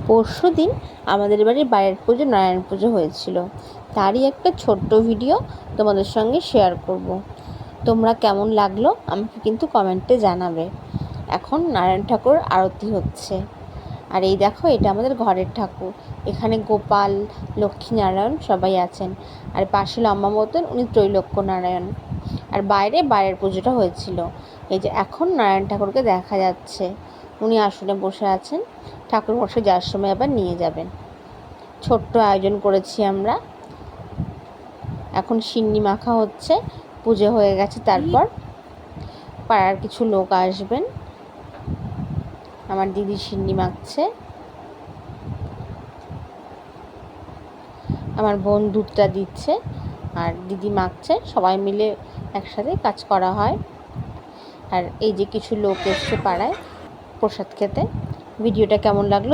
পরশুদিন আমাদের বাড়ির বাইরের পুজো নারায়ণ পুজো হয়েছিল, তারই একটা ছোট্ট ভিডিও তোমাদের সঙ্গে শেয়ার করব। তোমরা কেমন লাগলো আমাকে কিন্তু কমেন্টে জানাবে। এখন নারায়ণ ঠাকুর আরতি হচ্ছে, আর এই দেখো এটা আমাদের ঘরের ঠাকুর। এখানে গোপাল, লক্ষ্মী নারায়ণ সবাই আছেন, আর পাশে লম্বা মতন উনি ত্রৈলোক্য নারায়ণ। আর বাইরের পুজোটা হয়েছিল। এই যে এখন নারায়ণ ঠাকুরকে দেখা যাচ্ছে, উনি আসনে বসে আছেন। ঠাকুর মশাই যাওয়ার সময় আবার নিয়ে যাবেন। ছোট্ট আয়োজন করেছি আমরা। এখন সিন্নি মাখা হচ্ছে, পুজো হয়ে গেছে তারপর পাড়ার কিছু লোক আসবেন। আমার দিদি সিন্নি মাখছে, আমার বোন দুধটা দিচ্ছে আর দিদি মাখছে। সবাই মিলে একসাথে কাজ করা হয়। আর এই যে কিছু লোক এসছে পাড়ায় প্রসাদ খেতে। ভিডিওটা কেমন লাগলো